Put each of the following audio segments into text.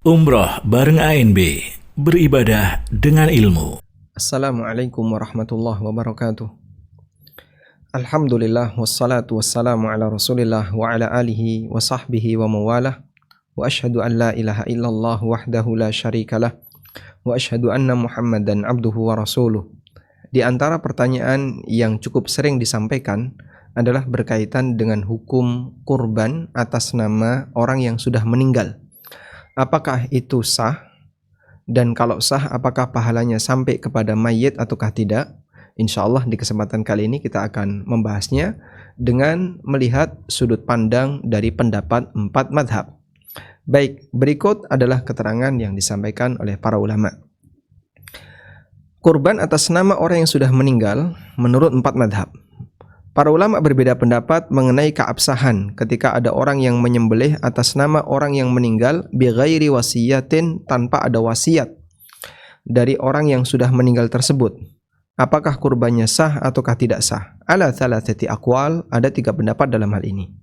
Umroh bareng ANB, beribadah dengan ilmu. Assalamualaikum warahmatullahi wabarakatuh. Alhamdulillah wassalatu wassalamu ala rasulillah wa ala alihi wa sahbihi wa mawalah. Wa ashhadu an la ilaha illallah wahdahu la syarikalah. Wa ashhadu anna Muhammadan abduhu wa rasuluh. Di antara pertanyaan yang cukup sering disampaikan adalah berkaitan dengan hukum kurban atas nama orang yang sudah meninggal. Apakah itu sah? Dan kalau sah, apakah pahalanya sampai kepada mayit ataukah tidak? Insya Allah di kesempatan kali ini kita akan membahasnya dengan melihat sudut pandang dari pendapat 4 madhab. Baik, berikut adalah keterangan yang disampaikan oleh para ulama. Kurban atas nama orang yang sudah meninggal menurut 4 madhab. Para ulama berbeda pendapat mengenai keabsahan ketika ada orang yang menyembelih atas nama orang yang meninggal bighairi wasiyatin, tanpa ada wasiat dari orang yang sudah meninggal tersebut. Apakah kurbannya sah ataukah tidak sah? Ala thalathati aqwal, ada 3 pendapat dalam hal ini.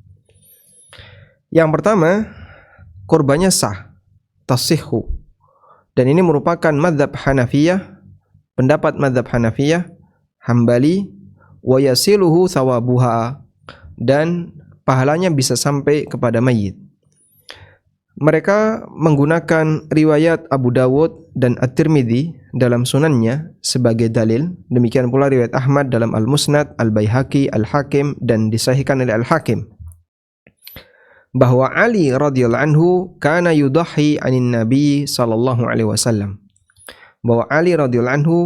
Yang pertama, kurbannya sah, tasihhu. Dan ini merupakan mazhab Hanafiyah, pendapat mazhab Hanafiyah, Hambali, wa yasiluhu thawabuha, dan pahalanya bisa sampai kepada mayit. Mereka menggunakan riwayat Abu Dawud dan At-Tirmidzi dalam sunannya sebagai dalil. Demikian pula riwayat Ahmad dalam Al-Musnad, Al-Baihaqi, Al-Hakim, dan disahihkan oleh Al-Hakim, bahwa Ali radhiyallahu anhu kana yudahi anin Nabi sallallahu alaihi wasallam, bahwa Ali radhiyallahu anhu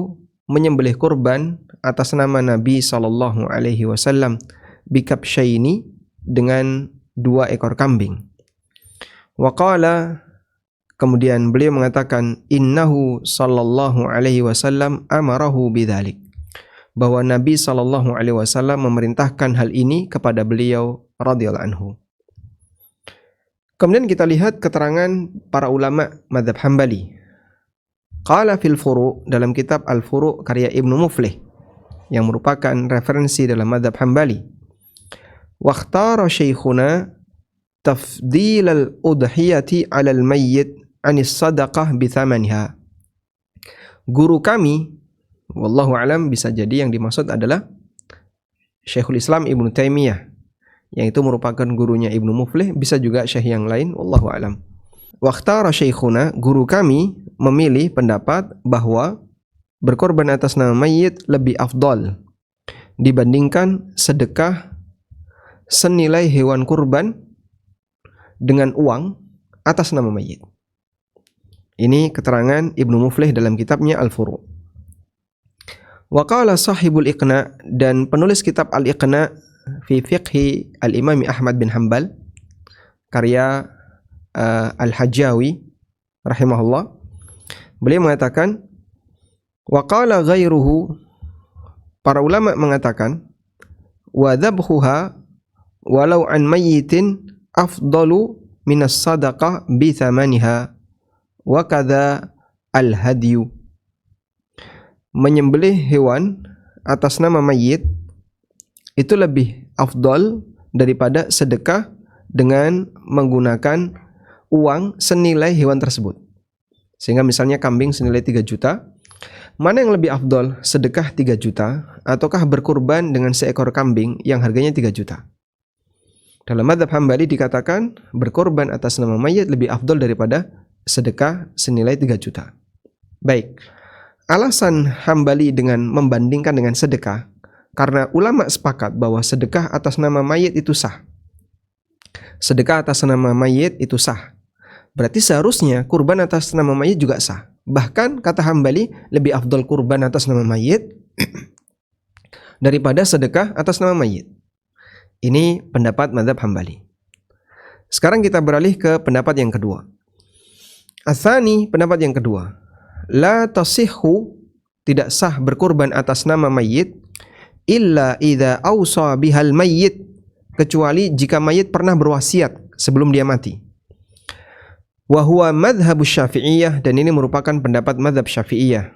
menyembelih kurban atas nama Nabi sallallahu alaihi wasallam bikabsyaini, dengan 2 ekor kambing. Wa qala, kemudian beliau mengatakan, innahu sallallahu alaihi wasallam amarahu bidzalik, bahwa Nabi sallallahu alaihi wasallam memerintahkan hal ini kepada beliau radhiyallahu anhu. Kemudian kita lihat keterangan para ulama mazhab Hambali. Qala fil furu', dalam kitab Al-Furu' karya Ibnu Muflih yang merupakan referensi dalam mazhab Hambali. Wa ikhtara syekhuna tafdil al-udhiyati 'ala al-mayyit 'anis sadaqah bi thamaniha. Guru kami, wallahu alam, bisa jadi yang dimaksud adalah Syekhul Islam Ibnu Taimiyah, yang itu merupakan gurunya Ibnu Muflih, bisa juga syekh yang lain, wallahu alam. Wa ikhtara syekhuna, guru kami memilih pendapat bahwa berkorban atas nama mayit lebih afdal dibandingkan sedekah senilai hewan kurban dengan uang atas nama mayit. Ini keterangan Ibnu Muflih dalam kitabnya Al-Furu'. Wa qala sahibul Iqna, dan penulis kitab Al-Iqna fi fiqhi Al-Imam Ahmad bin Hanbal karya Al-Hajjawi rahimahullah, beliau mengatakan, wa qala ghairuhu, para ulama mengatakan, wa dhabhuha walau an mayyitin afdalu minas sadaqah bi thamaniha wa kadza al-hadyu. Menyembelih hewan atas nama mayit itu lebih afdal daripada sedekah dengan menggunakan uang senilai hewan tersebut. Sehingga misalnya kambing senilai 3 juta, mana yang lebih afdol, sedekah 3 juta ataukah berkurban dengan seekor kambing yang harganya 3 juta? Dalam mazhab Hambali dikatakan berkorban atas nama mayit lebih afdol daripada sedekah senilai 3 juta. Baik, alasan Hambali dengan membandingkan dengan sedekah, karena ulama sepakat bahwa sedekah atas nama mayit itu sah. Sedekah atas nama mayit itu sah. Berarti seharusnya kurban atas nama mayit juga sah. Bahkan kata Hambali, lebih afdal kurban atas nama mayit daripada sedekah atas nama mayit. Ini pendapat mazhab Hambali. Sekarang kita beralih ke pendapat yang kedua. Atsani, pendapat yang kedua. La tasihhu, tidak sah berkurban atas nama mayit illa idza awsa bihal mayyit, kecuali jika mayit pernah berwasiat sebelum dia mati. Wa huwa madhhabus Syafi'iyah, dan ini merupakan pendapat madhab Syafi'iyah.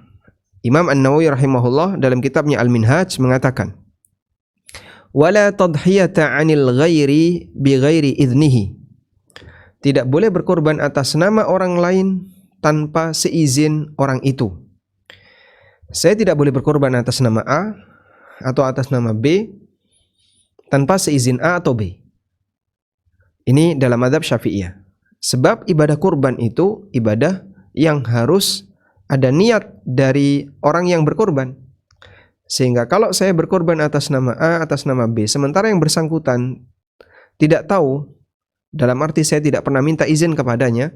Imam An-Nawawi rahimahullah dalam kitabnya Al-Minhaj mengatakan, wala tadhiyata 'anil ghairi bi ghairi idnihi, tidak boleh berkorban atas nama orang lain tanpa seizin orang itu. Saya tidak boleh berkorban atas nama A atau atas nama B tanpa seizin A atau B. Ini dalam mazhab Syafi'iyah. Sebab ibadah kurban itu ibadah yang harus ada niat dari orang yang berkorban. Sehingga kalau saya berkorban atas nama A, atas nama B, sementara yang bersangkutan tidak tahu, dalam arti saya tidak pernah minta izin kepadanya,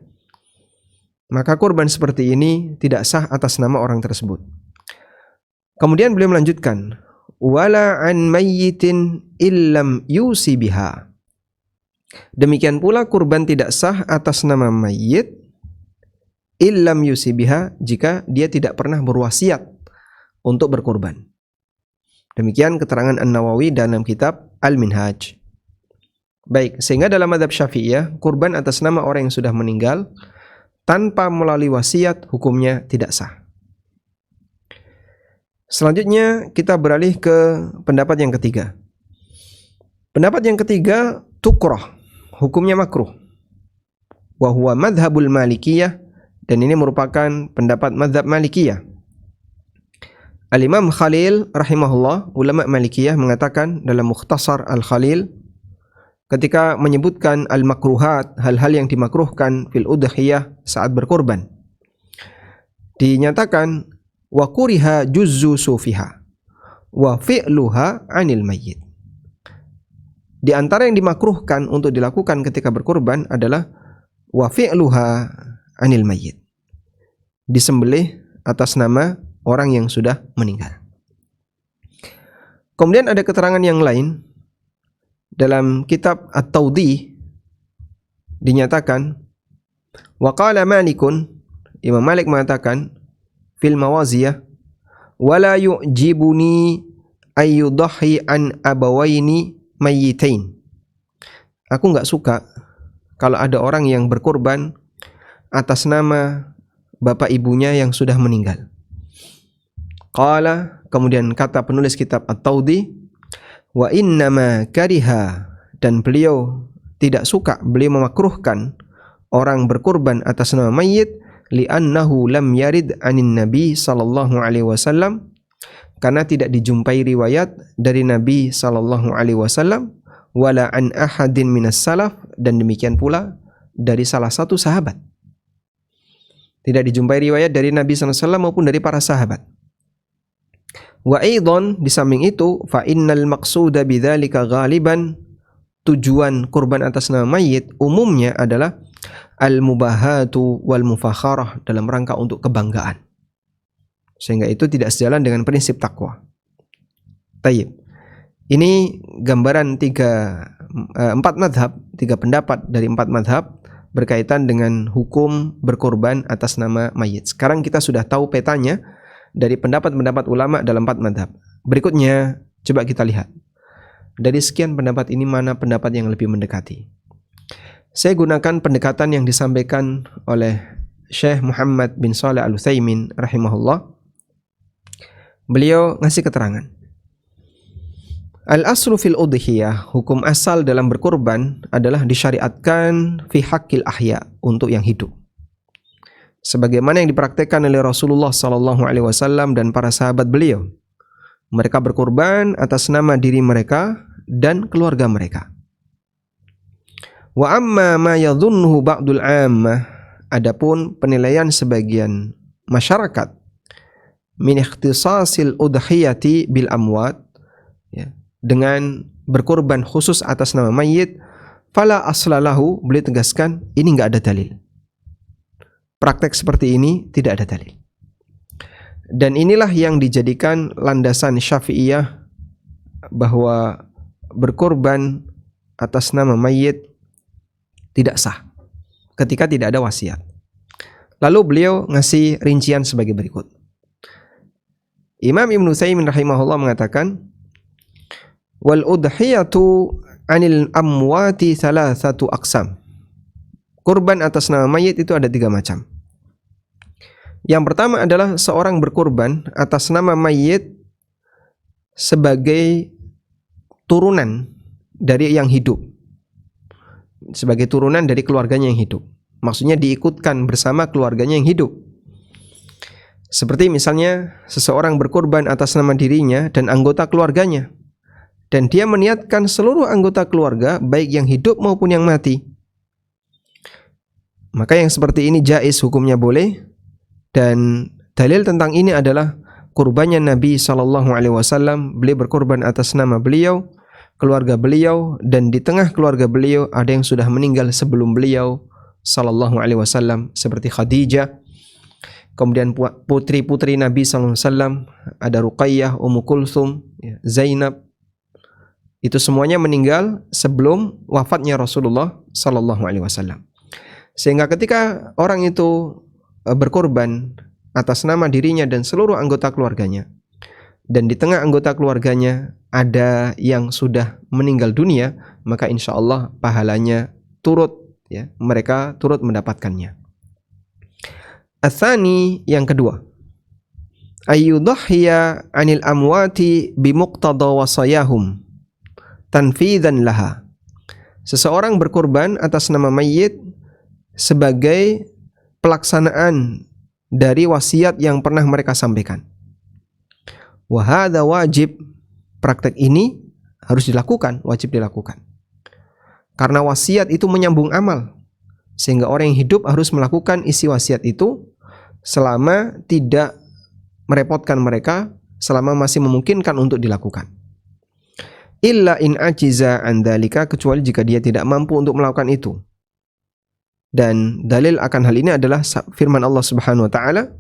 maka kurban seperti ini tidak sah atas nama orang tersebut. Kemudian beliau melanjutkan, wala an mayyitin illam yusi biha. Demikian pula kurban tidak sah atas nama mayyit illam yusi biha, jika dia tidak pernah berwasiat untuk berkurban. Demikian keterangan An-Nawawi dalam kitab Al-Minhaj. Baik, sehingga dalam mazhab Syafi'iyah, kurban atas nama orang yang sudah meninggal tanpa melalui wasiat hukumnya tidak sah. Selanjutnya kita beralih ke pendapat yang ketiga. Pendapat yang ketiga, tukrah, hukumnya makruh. Wa huwa madhabul Malikiyah, dan ini merupakan pendapat mazhab Malikiyah. Al-Imam Khalil rahimahullah, ulama Malikiyah, mengatakan dalam Mukhtasar Al-Khalil ketika menyebutkan al-makruhat, hal-hal yang dimakruhkan fil udhiyah saat berkorban, dinyatakan wa kuriha juzzu sufiha wa fi'luha 'anil mayyit. Di antara yang dimakruhkan untuk dilakukan ketika berkorban adalah wa fi'luha 'anil mayyit, disembelih atas nama orang yang sudah meninggal. Kemudian ada keterangan yang lain dalam kitab At-Tawdih, dinyatakan wa qala Malikun, Imam Malik mengatakan fil mawaziyah, wala yu'jibuni ayyudahi an abawaini mayyitain. Aku enggak suka kalau ada orang yang berkorban atas nama bapak ibunya yang sudah meninggal. Qala, kemudian kata penulis kitab At-Tawdih, wa innama kariha, dan beliau tidak suka, beliau memakruhkan orang berkorban atas nama mayyit li'annahu lam yarid anin nabi sallallahu alaihi wasallam, karena tidak dijumpai riwayat dari Nabi sallallahu alaihi wasallam, wala an ahadin minas salaf, dan demikian pula dari salah satu sahabat. Tidak dijumpai riwayat dari Nabi sallallahu alaihi wasallam maupun dari para sahabat. Wa aidan, di samping itu, fa innal maqsuda bidzalika ghaliban, tujuan kurban atas nama mayit umumnya adalah al-mubahatu wal mufakharah, dalam rangka untuk kebanggaan. Sehingga itu tidak sejalan dengan prinsip takwa. Tayyib. Ini gambaran empat madhab, 3 pendapat dari 4 madhab berkaitan dengan hukum berkorban atas nama mayit. Sekarang kita sudah tahu petanya dari pendapat-pendapat ulama dalam 4 madhab. Berikutnya coba kita lihat, dari sekian pendapat ini mana pendapat yang lebih mendekati. Saya gunakan pendekatan yang disampaikan oleh Syekh Muhammad bin Shalih Al-Utsaimin rahimahullah. Beliau ngasih keterangan, al-aslu fil udhiyah, hukum asal dalam berkorban adalah disyariatkan fi haqqil ahya, untuk yang hidup, sebagaimana yang dipraktekkan oleh Rasulullah sallallahu alaihi wasallam dan para sahabat beliau. Mereka berkorban atas nama diri mereka dan keluarga mereka. Wa amma ma yadhunnuhu ba'dul 'ammah, adapun penilaian sebagian masyarakat min ikhtisasil udhiyati bil amwat, ya, dengan berkorban khusus atas nama mayit, fala aslalahu, beliau tegaskan ini enggak ada dalil. Praktek seperti ini tidak ada dalil. Dan inilah yang dijadikan landasan Syafi'iyah bahwa berkorban atas nama mayit tidak sah ketika tidak ada wasiat. Lalu beliau ngasih rincian sebagai berikut. Imam Ibnu Utsaimin rahimahullah mengatakan, wal udhiyatu anil amwati thalathatu aqsam. Kurban atas nama mayit itu ada 3 macam. Yang pertama adalah seorang berkurban atas nama mayit sebagai turunan dari yang hidup. sebagai turunan dari keluarganya yang hidup. Maksudnya diikutkan bersama keluarganya yang hidup. Seperti misalnya seseorang berkorban atas nama dirinya dan anggota keluarganya, dan dia meniatkan seluruh anggota keluarga, baik yang hidup maupun yang mati. Maka yang seperti ini jaiz, hukumnya boleh. Dan dalil tentang ini adalah kurbannya Nabi SAW. Beliau berkorban atas nama beliau, keluarga beliau, dan di tengah keluarga beliau ada yang sudah meninggal sebelum beliau SAW, seperti Khadijah. Kemudian putri-putri Nabi SAW, ada Ruqayyah, Ummu Kulthum, Zainab. Itu semuanya meninggal sebelum wafatnya Rasulullah SAW. Sehingga ketika orang itu berkorban atas nama dirinya dan seluruh anggota keluarganya, dan di tengah anggota keluarganya ada yang sudah meninggal dunia, maka insya Allah pahalanya turut, ya, mereka turut mendapatkannya. Atsani, yang kedua, ayyudhhiya 'anil amwati bimuqtada wasayahum tanfidzan laha. Seseorang berkorban atas nama mayit sebagai pelaksanaan dari wasiat yang pernah mereka sampaikan. Wa hadza wajib. Praktek ini harus dilakukan, wajib dilakukan. Karena wasiat itu menyambung amal, sehingga orang yang hidup harus melakukan isi wasiat itu selama tidak merepotkan mereka, selama masih memungkinkan untuk dilakukan. Illa in ajiza an dzalika, kecuali jika dia tidak mampu untuk melakukan itu. Dan dalil akan hal ini adalah firman Allah Subhanahu wa taala,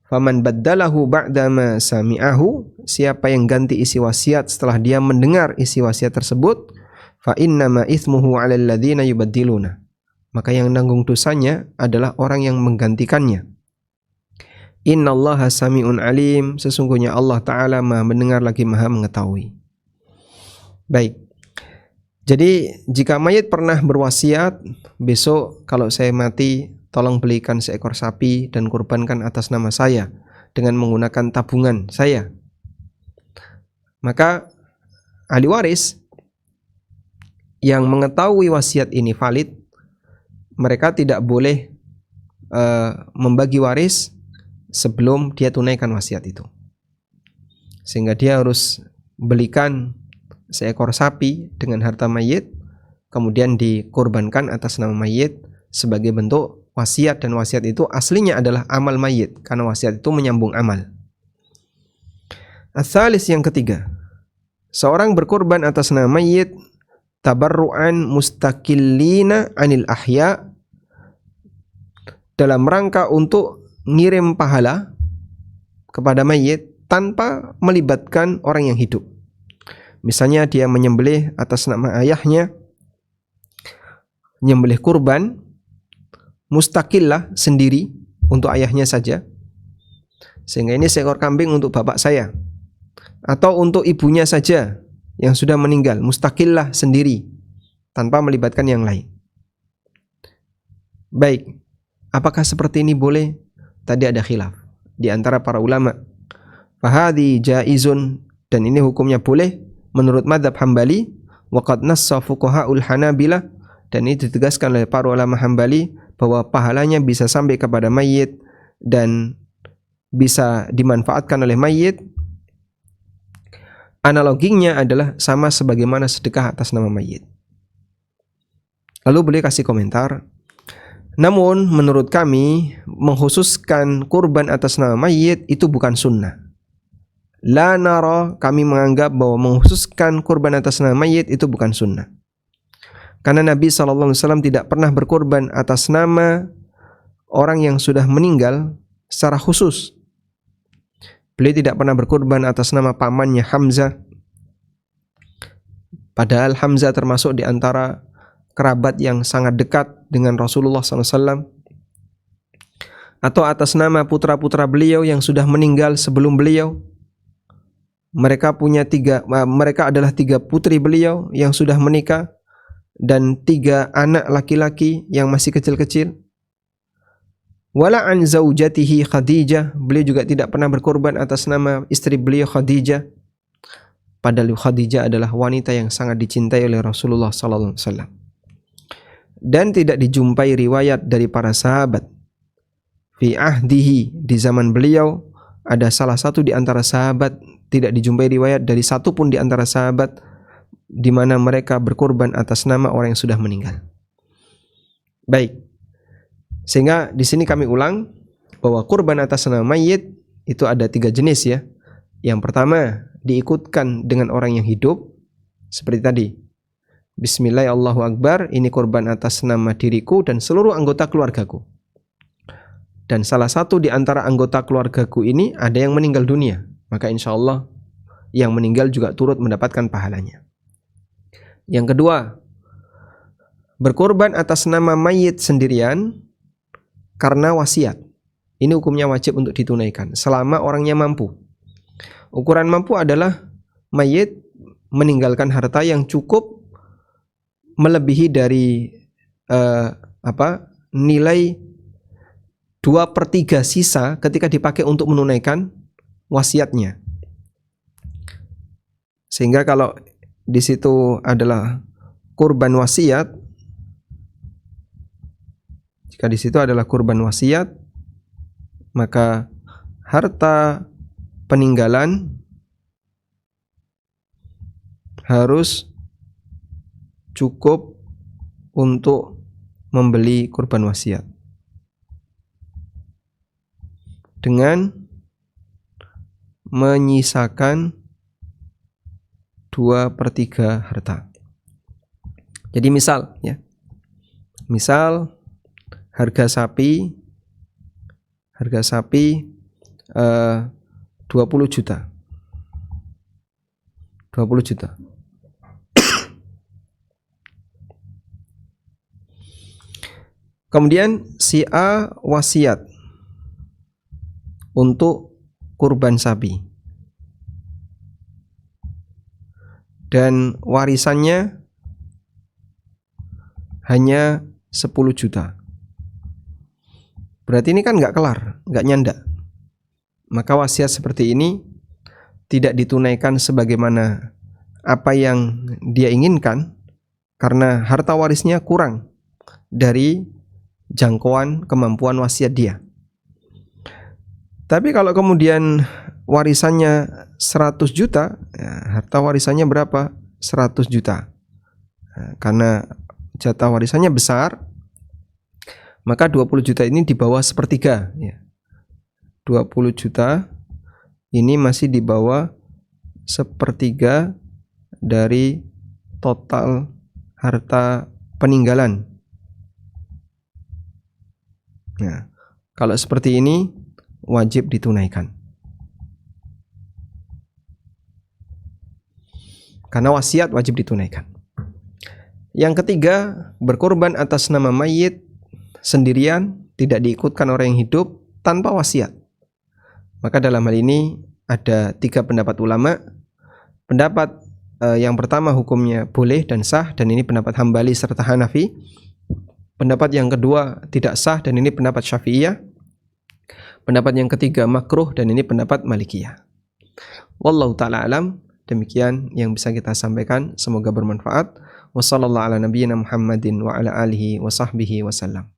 "Faman baddalahu ba'dama sami'ahu," siapa yang ganti isi wasiat setelah dia mendengar isi wasiat tersebut, fa innama itsmuhu 'alal ladzina yubaddiluna, maka yang nanggung dosanya adalah orang yang menggantikannya. Innallaha sami'un alim, sesungguhnya Allah taala Maha mendengar lagi Maha mengetahui. Baik. Jadi jika mayit pernah berwasiat, besok kalau saya mati tolong belikan seekor sapi dan kurbankan atas nama saya dengan menggunakan tabungan saya, maka ahli waris yang mengetahui wasiat ini valid, mereka tidak boleh membagi waris sebelum dia tunaikan wasiat itu, sehingga dia harus belikan seekor sapi dengan harta mayit, kemudian dikorbankan atas nama mayit sebagai bentuk wasiat, dan wasiat itu aslinya adalah amal mayit, karena wasiat itu menyambung amal. Ats-tsalis, yang ketiga, seorang berkorban atas nama mayit tabarru'an mustaqillina 'anil ahya, dalam rangka untuk ngirim pahala kepada mayit tanpa melibatkan orang yang hidup. Misalnya dia menyembelih atas nama ayahnya, menyembelih kurban mustaqillah, sendiri untuk ayahnya saja, sehingga ini seekor kambing untuk bapak saya, atau untuk ibunya saja yang sudah meninggal, mustaqillah, sendiri tanpa melibatkan yang lain. Baik, apakah seperti ini boleh? Tadi ada khilaf di antara para ulama. Fahadi jaizun, dan ini hukumnya boleh menurut mazhab Hambali. Wa qad nassa fuqaha'ul Hanabilah, dan ini ditegaskan oleh para ulama Hambali bahwa pahalanya bisa sampai kepada mayit dan bisa dimanfaatkan oleh mayit. Analoginya adalah sama sebagaimana sedekah atas nama mayit. Lalu beliau kasih komentar, namun menurut kami mengkhususkan kurban atas nama mayit itu bukan sunnah. La nara, kami menganggap bahwa mengkhususkan kurban atas nama mayit itu bukan sunnah. Karena Nabi SAW tidak pernah berkurban atas nama orang yang sudah meninggal secara khusus. Beliau tidak pernah berkurban atas nama pamannya Hamzah, padahal Hamzah termasuk di antara kerabat yang sangat dekat dengan Rasulullah SAW, atau atas nama putra-putra beliau yang sudah meninggal sebelum beliau. Mereka adalah 3 putri beliau yang sudah menikah dan 3 anak laki-laki yang masih kecil-kecil. Wala an zaujatihi Khadijah, beliau juga tidak pernah berkorban atas nama istri beliau Khadijah, padahal Khadijah adalah wanita yang sangat dicintai oleh Rasulullah SAW. dan tidak dijumpai riwayat dari para sahabat. Fi ahdihi, di zaman beliau ada salah satu di antara sahabat, tidak dijumpai riwayat dari satu pun di antara sahabat di mana mereka berkorban atas nama orang yang sudah meninggal. Baik. Sehingga di sini kami ulang bahwa kurban atas nama mayit itu ada 3 jenis ya. Yang pertama, diikutkan dengan orang yang hidup seperti tadi. Bismillah Allahu Akbar, ini kurban atas nama diriku dan seluruh anggota keluargaku. Dan salah satu di antara anggota keluargaku ini ada yang meninggal dunia, maka insya Allah yang meninggal juga turut mendapatkan pahalanya. Yang kedua, berkorban atas nama mayit sendirian karena wasiat. Ini hukumnya wajib untuk ditunaikan selama orangnya mampu. Ukuran mampu adalah mayit meninggalkan harta yang cukup melebihi dari nilai 2/3 sisa ketika dipakai untuk menunaikan wasiatnya. Sehingga kalau di situ adalah kurban wasiat, jika di situ adalah kurban wasiat, maka harta peninggalan harus cukup untuk membeli kurban wasiat dengan menyisakan 2/3 harta. Jadi misal ya, misal harga sapi 20 juta. 20 juta. Kemudian si A wasiat untuk kurban sapi. Dan warisannya hanya 10 juta. Berarti ini kan nggak kelar, nggak nyanda. Maka wasiat seperti ini tidak ditunaikan sebagaimana apa yang dia inginkan karena harta warisnya kurang dari jangkauan kemampuan wasiat dia. Tapi kalau kemudian warisannya 100 juta, ya, harta warisannya berapa? 100 juta. Nah, karena jatah warisannya besar, maka 20 juta ini di bawah 1/3 ya. 20 juta ini masih di bawah 1/3 dari total harta peninggalan. Nah, kalau seperti ini wajib ditunaikan. Karena wasiat wajib ditunaikan. Yang ketiga, berkorban atas nama mayit sendirian, tidak diikutkan orang yang hidup tanpa wasiat. Maka dalam hal ini ada 3 pendapat ulama. Pendapat yang pertama hukumnya boleh dan sah, dan ini pendapat Hambali serta Hanafi. Pendapat yang kedua tidak sah, dan ini pendapat Syafi'iyah. Pendapat yang ketiga makruh, dan ini pendapat Malikiyah. Wallahu ta'ala alam. Demikian yang bisa kita sampaikan, semoga bermanfaat. Wassallallahu ala nabiyyina Muhammadin wa ala alihi wa sahbihi wasallam.